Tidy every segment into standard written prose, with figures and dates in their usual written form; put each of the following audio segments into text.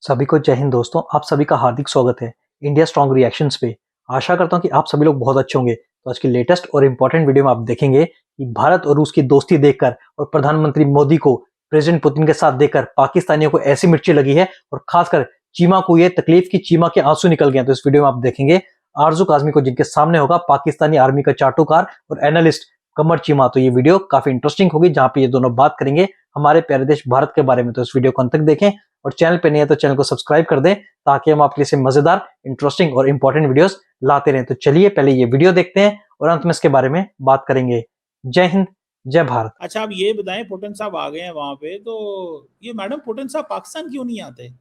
सभी को जय हिंद दोस्तों, आप सभी का हार्दिक स्वागत है इंडिया स्ट्रॉन्ग रिएक्शंस पे। आशा करता हूँ कि आप सभी लोग बहुत अच्छे होंगे। तो आज की लेटेस्ट और इम्पोर्टेंट वीडियो में आप देखेंगे कि भारत और रूस की दोस्ती देखकर और प्रधानमंत्री मोदी को प्रेसिडेंट पुतिन के साथ देखकर पाकिस्तानियों को ऐसी मिर्ची लगी है और खासकर चीमा को ये तकलीफ की चीमा के आंसू निकल गए हैं। तो इस वीडियो में आप देखेंगे आरजू काजमी को, जिनके सामने होगा पाकिस्तानी आर्मी का चाटुकार और एनालिस्ट कमर चीमा। तो ये वीडियो काफी इंटरेस्टिंग होगी, जहां पे ये दोनों बात करेंगे हमारे प्यारे देश भारत के बारे में। तो इस वीडियो को अंत तक देखें और चैनल पे नहीं है तो चैनल को सब्सक्राइब कर दें, ताकि हम आपके लिए मजेदार, इंटरेस्टिंग और इंपॉर्टेंट वीडियोस लाते रहें। तो चलिए पहले ये वीडियो देखते हैं और अंत में इसके बारे में बात करेंगे। जय हिंद, जय भारत। अच्छा, आप ये बताएं, पुतिन साहब आ गए हैं वहां पे, तो ये मैडम पुतिन साहब पाकिस्तान क्यों नहीं आते?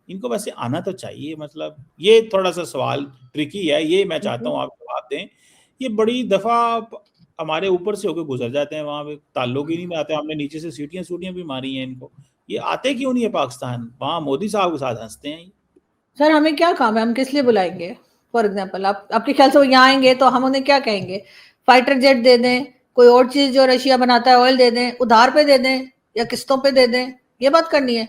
इनको वैसे आना तो चाहिए। मतलब ये थोड़ा सा सवाल ट्रिकी है, ये मैं चाहता हूँ आप जवाब दें। ये बड़ी दफा हमारे ऊपर से होकर गुजर जाते हैं, वहां पे ताल्लुक ही नहीं आते। हमने नीचे से सीटियां भी मारी हैं इनको। ये आते क्यों नहीं है पाकिस्तान? वहां मोदी साहब के साथ हंसते हैं। सर हमें क्या काम है, हम किस लिए बुलाएंगे? फॉर एग्जाम्पल आपके ख्याल से वो यहाँ आएंगे तो हम उन्हें क्या कहेंगे? फाइटर जेट दे दें, कोई और चीज जो रशिया बनाता है ऑयल दे दें, उधार पे दे दें या किस्तों पे दे दें, ये बात करनी है।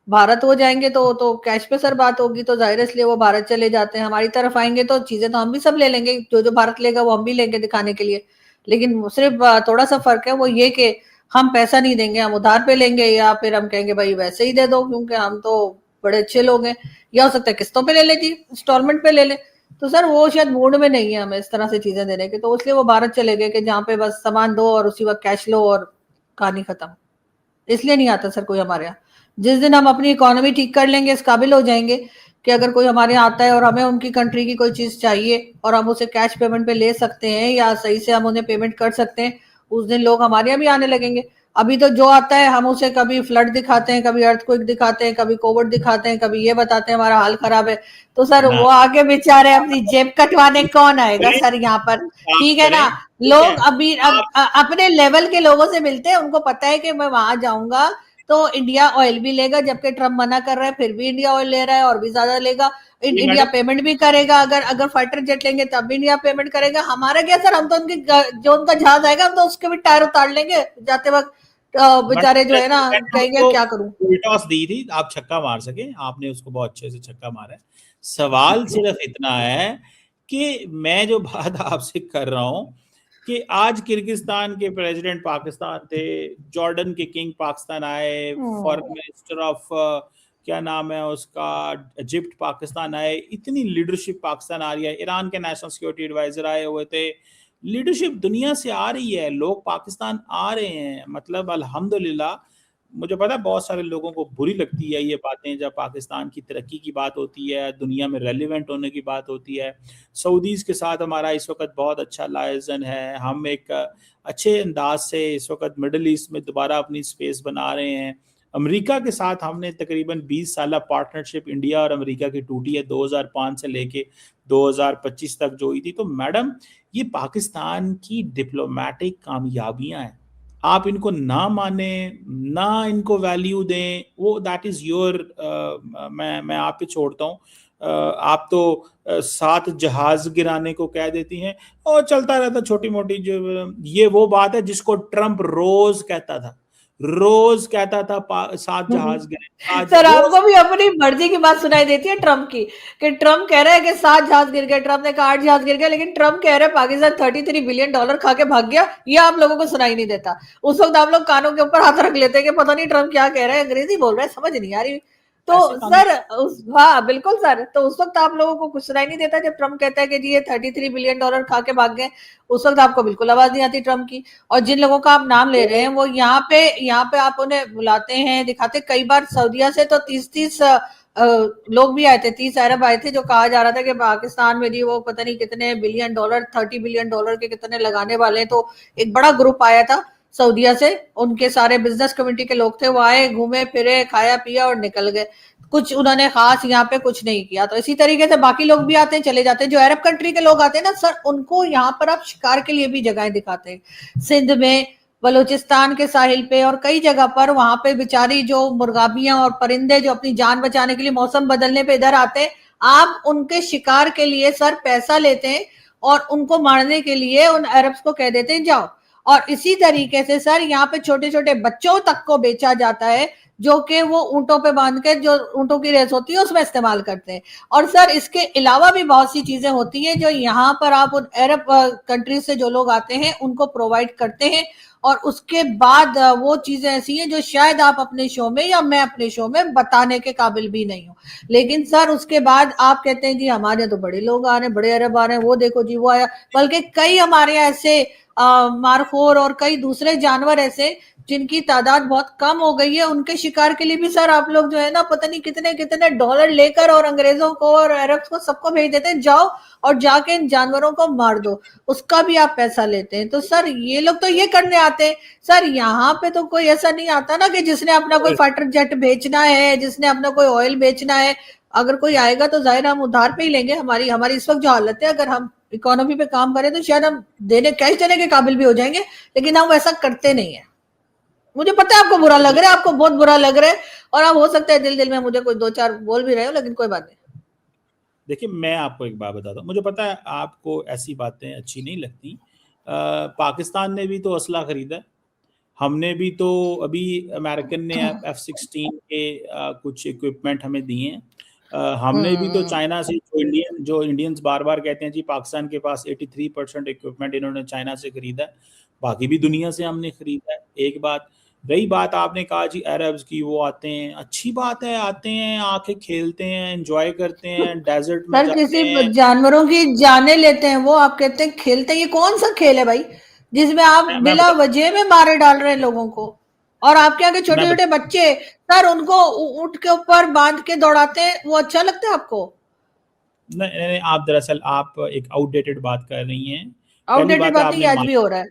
भारत हो जाएंगे तो कैश पे सर बात होगी, तो जाहिर इसलिए वो भारत चले जाते हैं। हमारी तरफ आएंगे तो चीजें तो हम भी सब ले लेंगे, जो जो भारत लेगा वो हम भी लेंगे दिखाने के लिए। लेकिन सिर्फ थोड़ा सा फर्क है, वो ये कि हम पैसा नहीं देंगे, हम उधार पे लेंगे, या फिर हम कहेंगे भाई वैसे ही दे दो क्योंकि हम तो बड़े अच्छे लोग हैं, या हो सकता है किस्तों पे ले ले जी, इंस्टॉलमेंट पे ले ले। तो सर वो शायद मूड में नहीं है हमें इस तरह से चीजें देने के, तो इसलिए वो भारत चले गए कि जहाँ पे बस सामान दो और उसी वक्त कैश लो और कहानी खत्म। इसलिए नहीं आता सर कोई हमारे यहाँ। जिस दिन हम अपनी इकोनॉमी ठीक कर लेंगे, इस काबिल हो जाएंगे कि अगर कोई हमारे यहाँ आता है और हमें उनकी कंट्री की कोई चीज चाहिए और हम उसे कैश पेमेंट पे ले सकते हैं या सही से हम उन्हें पेमेंट कर सकते हैं, उस दिन लोग हमारे यहाँ भी आने लगेंगे। अभी तो जो आता है हम उसे कभी फ्लड दिखाते हैं, कभी अर्थक्वेक दिखाते हैं, कभी कोविड दिखाते हैं, कभी ये बताते हैं हमारा हाल खराब है। तो सर वो आगे बेचारे अपनी जेब कटवाने कौन आएगा सर यहाँ पर? ठीक है ना, लोग अभी अपने लेवल के लोगों से मिलते हैं, उनको पता है कि मैं वहां जाऊंगा तो इंडिया ऑयल भी लेगा, जबकि ट्रम्प मना कर रहा है फिर भी इंडिया ऑयल ले रहा है और भी ज्यादा लेगा। इंडिया पेमेंट भी करेगा, अगर फाइटर जेट लेंगे तब भी इंडिया पेमेंट करेगा। हमारा क्या सर, हम तो उनके जो उनका जहाज आएगा हम तो उसके भी टायर उतार लेंगे जाते वक्त। बेचारे जो है ना कहेंगे क्या करूं। टॉस दी थी, आप छक्का मार सके, आपने उसको बहुत अच्छे से छक्का मारा है। सवाल सिर्फ इतना है कि मैं जो बात आपसे कर रहा हूं कि आज किर्गिस्तान के प्रेसिडेंट पाकिस्तान थे, जॉर्डन के किंग पाकिस्तान आए, फॉरेन मिनिस्टर ऑफ क्या नाम है उसका, इजिप्ट पाकिस्तान आए, इतनी लीडरशिप पाकिस्तान आ रही है। ईरान के नेशनल सिक्योरिटी एडवाइजर आए हुए थे। लीडरशिप दुनिया से आ रही है, लोग पाकिस्तान आ रहे हैं। मतलब अल्हम्दुलिल्लाह। मुझे पता है बहुत सारे लोगों को बुरी लगती है ये बातें, जब पाकिस्तान की तरक्की की बात होती है, दुनिया में रेलिवेंट होने की बात होती है। सऊदीज़ के साथ हमारा इस वक्त बहुत अच्छा लायजन है। हम एक अच्छे अंदाज से इस वक्त मिडल ईस्ट में दोबारा अपनी स्पेस बना रहे हैं। अमेरिका के साथ हमने तकरीबन 20 साल पार्टनरशिप इंडिया और अमेरिका की टूटी है, 2005 से लेके 2025 तक जो हुई थी। तो मैडम, ये पाकिस्तान की डिप्लोमेटिक कामयाबियां हैं। आप इनको ना माने, ना इनको वैल्यू दें, वो दैट इज योर, मैं आप पे छोड़ता हूँ। आप तो 7 जहाज गिराने को कह देती हैं और चलता रहता छोटी मोटी। जो ये वो बात है जिसको ट्रंप रोज कहता था, 7 जहाज गिरे। सर आपको भी अपनी मर्जी की बात सुनाई देती है ट्रंप की, कि ट्रंप कह रहा है कि 7 जहाज गिर गए, ट्रंप ने कहा 8 जहाज गिर गए, लेकिन ट्रंप कह रहे हैं पाकिस्तान $33 बिलियन खा के भाग गया। ये आप लोगों को सुनाई नहीं देता। उस वक्त आप लोग कानों के ऊपर हाथ रख लेते हैं कि पता नहीं ट्रंप क्या कह रहे हैं, अंग्रेजी बोल रहे हैं, समझ नहीं आ रही। तो सर हाँ बिल्कुल सर, तो उस वक्त आप लोगों को कुछ सुनाई नहीं देता जब ट्रंप कहता है कि जी ये $33 बिलियन खा के भाग गए। उस वक्त आपको बिल्कुल आवाज नहीं आती ट्रंप की। और जिन लोगों का आप नाम ले रहे हैं वो यहाँ पे आप उन्हें बुलाते हैं, दिखाते। कई बार सऊदिया से तो 30 लोग भी आए थे, 30 अरब आए थे, जो कहा जा रहा था कि पाकिस्तान में जी वो पता नहीं कितने $30 बिलियन के कितने लगाने वाले हैं। तो एक बड़ा ग्रुप आया था सऊदिया से, उनके सारे बिजनेस कम्युनिटी के लोग थे, वो आए, घूमे फिरे, खाया पिया और निकल गए। कुछ उन्होंने खास यहाँ पे कुछ नहीं किया। तो इसी तरीके से बाकी लोग भी आते हैं चले जाते हैं। जो अरब कंट्री के लोग आते हैं ना सर, उनको यहाँ पर आप शिकार के लिए भी जगहें दिखाते हैं। सिंध में, बलूचिस्तान के साहिल पे और कई जगह पर, वहां पे बेचारी जो मुर्गाबियां और परिंदे जो अपनी जान बचाने के लिए मौसम बदलने पे इधर आते हैं, आप उनके शिकार के लिए सर पैसा लेते हैं और उनको मारने के लिए उन अरब्स को कह देते हैं जाओ। और इसी तरीके से सर यहाँ पे छोटे छोटे बच्चों तक को बेचा जाता है, जो कि वो ऊंटों पे बांध के, जो ऊंटों की रेस होती है उसमें इस्तेमाल करते हैं। और सर इसके अलावा भी बहुत सी चीजें होती हैं जो यहाँ पर आप उन अरब कंट्री से जो लोग आते हैं उनको प्रोवाइड करते हैं, और उसके बाद वो चीजें ऐसी हैं जो शायद आप अपने शो में या मैं अपने शो में बताने के काबिल भी नहीं हूँ। लेकिन सर उसके बाद आप कहते हैं जी हमारे यहाँ तो बड़े लोग आ रहे हैं, बड़े अरब आ रहे हैं, वो देखो जी वो आया। बल्कि कई हमारे यहाँ ऐसे मारखोर और कई दूसरे जानवर ऐसे जिनकी तादाद बहुत कम हो गई है, उनके शिकार के लिए भी सर आप लोग जो है ना पता नहीं कितने कितने डॉलर लेकर और अंग्रेजों को और अरब्स को सबको भेज देते हैं, जाओ और जाके इन जानवरों को मार दो, उसका भी आप पैसा लेते हैं। तो सर ये लोग तो ये करने आते हैं, सर यहाँ पे तो कोई ऐसा नहीं आता ना कि जिसने अपना कोई फाइटर जेट बेचना है, जिसने अपना कोई ऑयल बेचना है। अगर कोई आएगा तो जाहिर हम उधार पे ही लेंगे। हमारी इस वक्त जो हालत है, अगर हम इकोनॉमी पे काम करें तो शायद हम देने कैश देने के काबिल भी हो जाएंगे, लेकिन हम वैसा करते नहीं है। मुझे पता है आपको बुरा लग रहा है, आपको बहुत बुरा लग रहा है, और आप हो सकता है दिल दिल में मुझे कोई दो चार बोल भी रहे हो, लेकिन कोई बात नहीं। देखिए, मैं आपको एक बात बताता हूँ, मुझे पता है आपको ऐसी बातें अच्छी नहीं लगती। पाकिस्तान ने भी तो असला खरीदा, हमने भी तो अभी अमेरिकन ने F-16 के कुछ इक्विपमेंट हमें दिए हैं। हमने भी तो चाइना से जो इंडियंस बार बार कहते हैं जी पाकिस्तान के पास 83% इक्विपमेंट इन्होंने चाइना से खरीदा है, बाकी भी दुनिया से हमने खरीदा है। एक बात रही बात आपने कहा जी अरब्स की, वो आते हैं, अच्छी बात है, आते हैं, आके खेलते हैं, एंजॉय करते हैं, डेजर्ट में सर जाते किसी हैं। जानवरों की जाने लेते हैं, वो आप कहते हैं खेलते हैं। ये कौन सा खेल है भाई जिसमें आप मैं बिला वजह में मारे डाल रहे हैं लोगों को? और आपके आगे छोटे छोटे बच्चे सर उनको ऊंट के ऊपर बांध के दौड़ाते हैं, वो अच्छा लगता है आपको? नहीं, आप दरअसल आप एक आउटडेटेड बात कर रही हैं। पहली आउटडेटेड बात है बात नहीं, आज भी हो रहा है।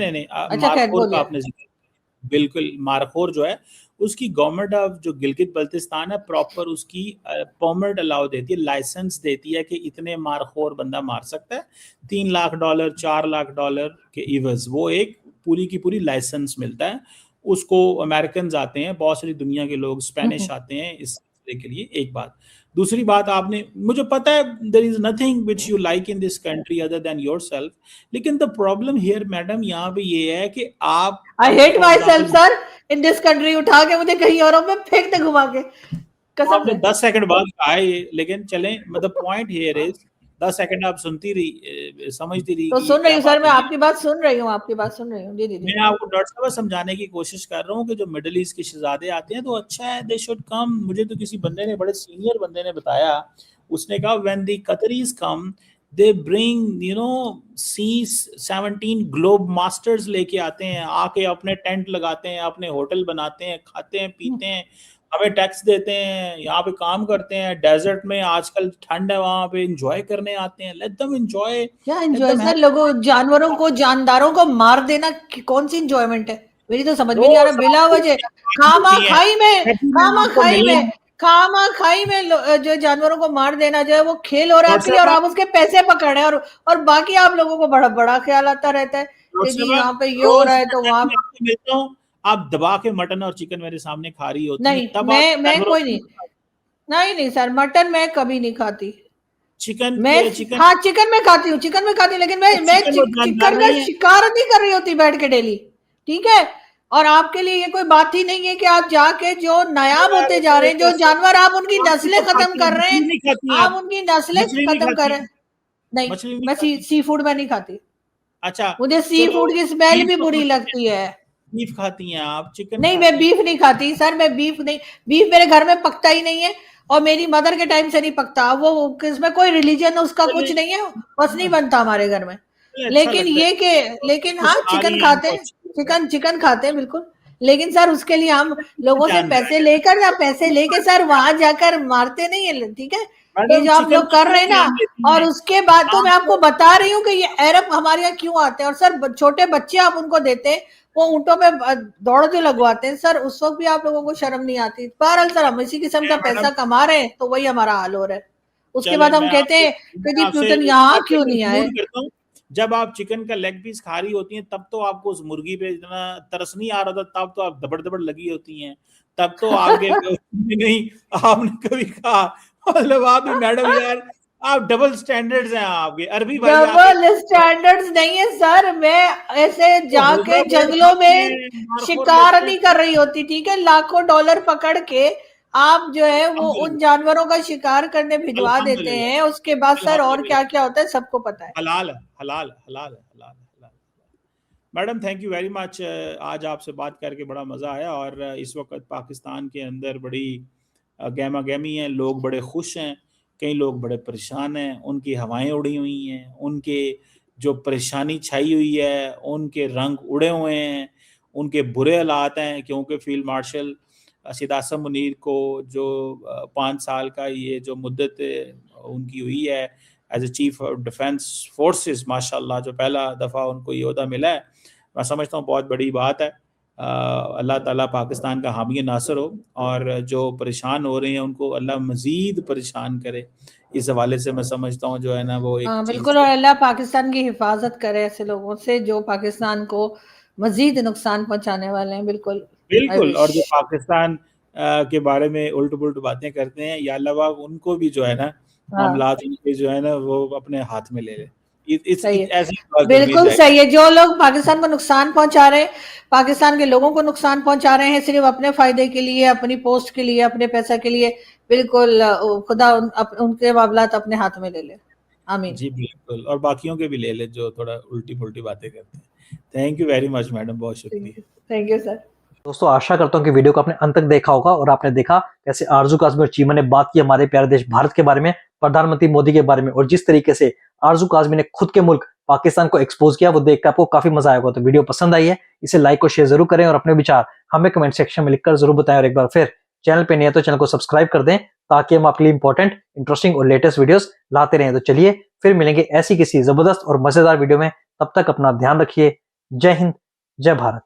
नहीं, अच्छा खैर मारखोर का बोलिए। आपने जिक्र, बिल्कुल मारखोर जो है उसकी गवर्नमेंट ऑफ जो गिलगित बल्तिस्तान है प्रॉपर उसकी परमिट अलाउ देती है, लाइसेंस देती है कि इतने मारखोर बंदा मार सकता है, $3 लाख 4 लाख के इवज वो एक पूरी की पूरी लाइसेंस मिलता है उसको। अमेरिकन आते हैं, बहुत सारी दुनिया के लोग, स्पेनिश आते हैं इस के लिए। एक बात, दूसरी बात, आपने, मुझे पता है there is nothing which you like in this country other than yourself, लेकिन द प्रॉब्लम हियर मैडम यहाँ पे ये है कि आप, I hate myself sir in this country, उठा के मुझे कहीं और में फेंक दे घुमा के, कसम आपने से। 10 सेकंड बाद कहा है ये, लेकिन चलें, मतलब पॉइंट हियर इज 10 सेकंड आप सुनती रही, समझती रही तो कि सुन रही क्या हूँ सर, बात मैं हुई है। आपकी बात सुन रही हूँ, आपकी बात सुन रही हूँ जी दीदी। मैं आपको डॉक्टर साहब समझाने की कोशिश कर रहा हूँ कि जो मिडिल ईस्ट के शहजादे आते हैं तो अच्छा है, दे शुड कम। मुझे तो किसी बंदे ने, बड़े सीनियर बंदे ने बताया, उसने कहा when the Qataris come they bring C-17 Globemasters लेके आते हैं, आके अपने टेंट लगाते हैं, अपने होटल बनाते हैं, खाते हैं, पीते हैं, हमें टैक्स देते हैं, यहाँ पे काम करते हैं, डेजर्ट में आजकल ठंड है वहां पे, एंजॉय करने आते हैं। लेट देम एंजॉय, क्या एंजॉय सर? लोगों, जानवरों को, जानदारों को मार देना कौन सी एंजॉयमेंट है? मेरी तो समझ में नहीं आ रहा। बिला वजह खामा खाई में, खामा खाई में, खामा खाई में जो जानवरों को मार देना जो है वो खेल हो रहा है आपके लिए, और आप उसके पैसे पकड़ रहे हैं, और बाकी आप लोगों को बड़ा बड़ा ख्याल आता रहता है कि जी यहाँ पे ये हो रहा है तो वहां। मिलता हूँ, आप दबा के मटन और चिकन मेरे सामने खा रही होती नहीं, है, तब आप मैं कोई नहीं, नहीं सर, मटन मैं कभी नहीं खाती। चिकन मैं चिकन हाँ चिकन में खाती हूँ, चिकन में खाती हूँ, लेकिन मैं चिकन का शिकार नहीं कर रही होती बैठ के डेली, ठीक है? और आपके लिए ये कोई बात ही नहीं है कि आप जाके जो नायाब होते जा रहे हैं, जो जानवर आप उनकी नस्लें खत्म कर रहे हैं, आप उनकी नस्लें खत्म कर रहे हैं। नहीं, मछली नहीं मैं खाती। सी फूड में नहीं खाती, अच्छा, मुझे सी चलो, फूड की स्मेल भी बीफ बुरी लगती है। बीफ खाती हैं आप, चिकन नहीं, मैं खाती बीफ नहीं खाती सर, मैं बीफ नहीं, बीफ मेरे घर में पकता ही नहीं है, और मेरी मदर के टाइम से नहीं पकता वो, इसमें कोई रिलीजन उसका हैं। कुछ नहीं है, बस नहीं बनता हमारे घर में। अच्छा लेकिन लगता है, ये कि, लेकिन हाँ कुछ आ चिकन रही है खाते आपको हैं, अच्छी लगता है। चिकन खाते हैं बिल्कुल, लेकिन सर उसके लिए हम लोगों से जानते पैसे हैं लेकर ना, पैसे लेके सर वहां जाकर मारते नहीं है, ठीक है? ये मैडम, जो आप चिकन लोग कर रहे हैं ना, जान लेती और हैं उसके बाद तो मैं आपको आपको। बता रही हूँ कि ये अरब हमारे यहाँ क्यों आते हैं, और सर छोटे बच्चे आप उनको देते हैं, वो ऊंटों में दौड़ जो लगवाते हैं सर, उस वक्त भी आप लोगों को शर्म नहीं आती? बहरहाल सर हम इसी किस्म का मैडम, पैसा कमा रहे हैं तो वही हमारा हाल हो रहा है। उसके चले, बाद हम कहते हैं कि जी आपसे प्यूटन इस यहाँ बात पे क्यों नहीं आए? कंक्लूड करता हूँ, जब आप चिकन का लेग पीस खा रही होती हैं तब तो आपको उस मुर्गी पे इतना तरस नहीं आ रहा था, तब तो आप दबड़ दबड़ लगी होती हैं, तब तो आपके नहीं, आपने कभी कहा, मतलब आप भी मैडम यार, आप डबल स्टैंडर्ड्स हैं आपके। अरबी भाई आप डबल स्टैंडर्ड्स नहीं है सर, मैं ऐसे जाके होगा जंगलों में मारखोर शिकार लोग नहीं कर रही होती, ठीक है? लाखों डॉलर पकड़ के आप जो है वो उन जानवरों का शिकार करने भिजवा देते अल्हम्दुलिल्लाह हैं। उसके बाद सर और अल्हम्दुलिल्लाह क्या क्या होता है सबको पता है। हलाल है, हलाल है, हलाल है, हलाल है, हलाल है। Madam thank you very much. आज आपसे बात करके बड़ा मज़ा आया। और इस वक्त पाकिस्तान के अंदर बड़ी गहमा गहमी है, लोग बड़े खुश हैं, कई लोग बड़े परेशान हैं, उनकी हवाएं उड़ी हुई हैं, उनके जो परेशानी छाई हुई है उनके रंग उड़े हुए हैं, उनके बुरे हालात हैं, क्योंकि फील्ड मार्शल सैयद आसिम मुनीर को जो 5 साल का ये जो मुद्दत उनकी हुई है as a chief of defence forces, माशाल्लाह जो पहला दफ़ा उनको ये ओहदा मिला है, मैं समझता हूँ बहुत बड़ी बात है। अल्लाह ताला पाकिस्तान का हामी नासर हो, और जो परेशान हो रहे हैं उनको अल्लाह मज़ीद परेशान करे। इस हवाले से मैं समझता हूँ जो है ना वो एक हाँ चीज़ बिल्कुल, और अल्लाह पाकिस्तान की हिफाजत करे ऐसे लोगों से जो पाकिस्तान को मजीद नुकसान पहुंचाने वाले हैं। बिल्कुल, आई बिल्कुल। और विश। जो पाकिस्तान के बारे में उल्ट-पुल्ट बातें करते हैं, या अल्लाह पाक उनको भी जो है ना हाँ मामलात उनके जो है ना वो अपने हाथ में ले ले। सही है, ऐसी दुआ करनी बिल्कुल चाहिए। सही है। जो लोग पाकिस्तान को नुकसान पहुंचा रहे हैं, पाकिस्तान के लोगों को नुकसान पहुंचा रहे हैं सिर्फ अपने फायदे के लिए, अपनी पोस्ट के लिए, अपने पैसा के लिए, बिल्कुल खुदा उनके मामलात अपने हाथ में ले ले। आमीन। जी बिल्कुल, और बाकियों के भी ले ले जो थोड़ा उल्टी-पुल्टी बातें करते हैं। Thank you very much madam, बहुत शुक्रिया। Thank you sir. दोस्तों आशा करता हूँ कि वीडियो को आपने अंत तक देखा होगा और आपने देखा कैसे आरजू काज़मी और चीमा ने बात की हमारे प्यारे देश भारत के बारे में, प्रधानमंत्री मोदी के बारे में, और जिस तरीके से आरजू काज़मी ने खुद के मुल्क पाकिस्तान को एक्सपोज किया वो देखकर आपको काफी मजा आएगा। तो वीडियो पसंद आई है इसे लाइक और शेयर जरूर करें और अपने विचार हमें कमेंट सेक्शन में लिखकर जरूर बताएं। और एक बार फिर चैनल पे नहीं है तो चैनल को सब्सक्राइब कर दें ताकि हम आपके लिए इंपॉर्टेंट, इंटरेस्टिंग और लेटेस्ट वीडियोस लाते रहें। तो चलिए फिर मिलेंगे ऐसी किसी जबरदस्त और मजेदार वीडियो में, तब तक अपना ध्यान रखिए। जय हिंद, जय भारत।